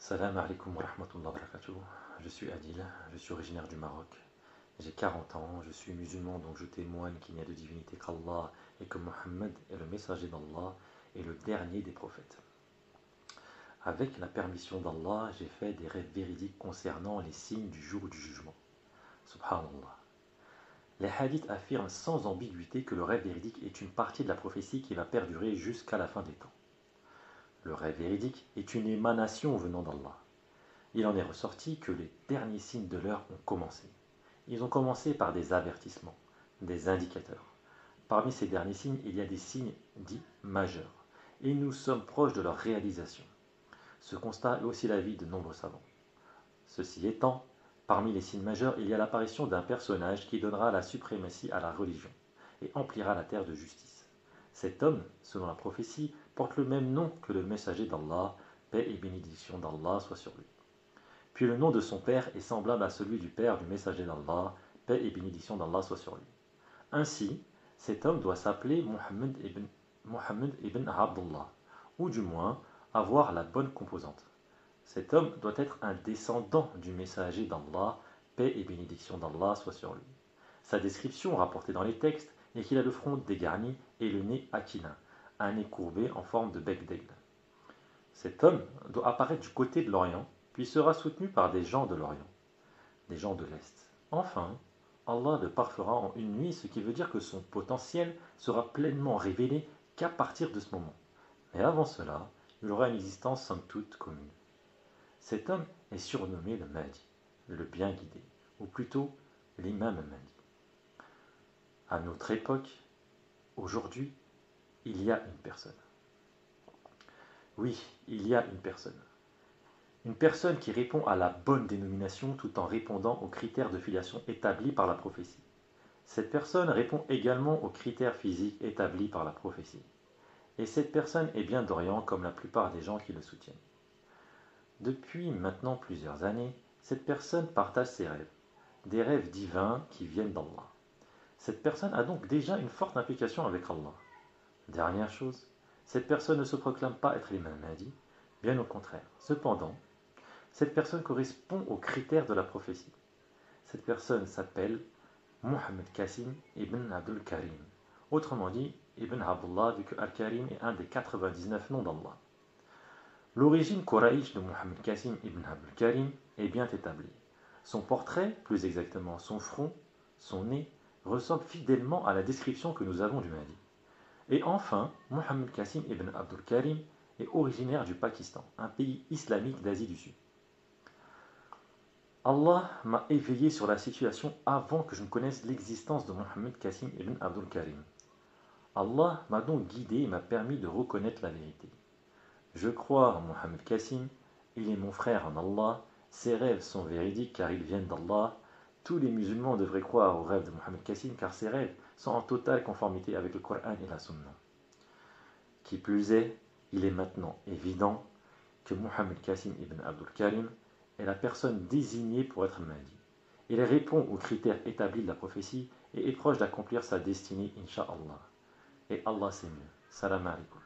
Salam alaikum wa rahmatullahi wa barakatuh. Je suis Adil, je suis originaire du Maroc. J'ai 40 ans, je suis musulman donc je témoigne qu'il n'y a de divinité qu'Allah et que Mohammed est le messager d'Allah et le dernier des prophètes. Avec la permission d'Allah, j'ai fait des rêves véridiques concernant les signes du jour du jugement. Subhanallah. Les hadiths affirment sans ambiguïté que le rêve véridique est une partie de la prophétie qui va perdurer jusqu'à la fin des temps. Le rêve véridique est une émanation venant d'Allah. Il en est ressorti que les derniers signes de l'heure ont commencé. Ils ont commencé par des avertissements, des indicateurs. Parmi ces derniers signes, il y a des signes dits majeurs, et nous sommes proches de leur réalisation. Ce constat est aussi l'avis de nombreux savants. Ceci étant, parmi les signes majeurs, il y a l'apparition d'un personnage qui donnera la suprématie à la religion et emplira la terre de justice. Cet homme, selon la prophétie, porte le même nom que le messager d'Allah, paix et bénédiction d'Allah soit sur lui. Puis le nom de son père est semblable à celui du père du messager d'Allah, paix et bénédiction d'Allah soit sur lui. Ainsi, cet homme doit s'appeler Mohammed ibn Abdullah, ou du moins avoir la bonne composante. Cet homme doit être un descendant du messager d'Allah, paix et bénédiction d'Allah soit sur lui. Sa description rapportée dans les textes est qu'il a le front dégarni et le nez aquilin, un nez courbé en forme de bec d'aigle. Cet homme doit apparaître du côté de l'Orient, puis sera soutenu par des gens de l'Orient, des gens de l'Est. Enfin, Allah le parfera en une nuit, ce qui veut dire que son potentiel sera pleinement révélé qu'à partir de ce moment. Mais avant cela, il aura une existence somme toute commune. Cet homme est surnommé le Mahdi, le bien guidé, ou plutôt l'imam Mahdi. À notre époque, aujourd'hui, il y a une personne. Oui, il y a une personne. Une personne qui répond à la bonne dénomination tout en répondant aux critères de filiation établis par la prophétie. Cette personne répond également aux critères physiques établis par la prophétie. Et cette personne est bien d'Orient comme la plupart des gens qui le soutiennent. Depuis maintenant plusieurs années, cette personne partage ses rêves, des rêves divins qui viennent d'Allah. Cette personne a donc déjà une forte implication avec Allah. Dernière chose, cette personne ne se proclame pas être l'imam Mahdi, bien au contraire. Cependant, cette personne correspond aux critères de la prophétie. Cette personne s'appelle Mohammed Qasim ibn Abdul Karim. Autrement dit, Ibn Abdullah, vu que Al-Karim est un des 99 noms d'Allah. L'origine Quraïch de Mohammed Qasim ibn Abdul Karim est bien établie. Son portrait, plus exactement son front, son nez, ressemble fidèlement à la description que nous avons du Mahdi. Et enfin, Mohammed Qasim ibn Abdul Karim est originaire du Pakistan, un pays islamique d'Asie du Sud. Allah m'a éveillé sur la situation avant que je ne connaisse l'existence de Mohammed Qasim ibn Abdul Karim. Allah m'a donc guidé et m'a permis de reconnaître la vérité. Je crois en Mohammed Qasim, il est mon frère en Allah, ses rêves sont véridiques car ils viennent d'Allah. Tous les musulmans devraient croire aux rêves de Mohammed Qasim car ses rêves sont en totale conformité avec le Coran et la Sunna. Qui plus est, il est maintenant évident que Mohammed Qasim ibn Abdul Karim est la personne désignée pour être Mahdi. Il répond aux critères établis de la prophétie et est proche d'accomplir sa destinée, Inch'Allah. Et Allah c'est mieux. Salam alaikum.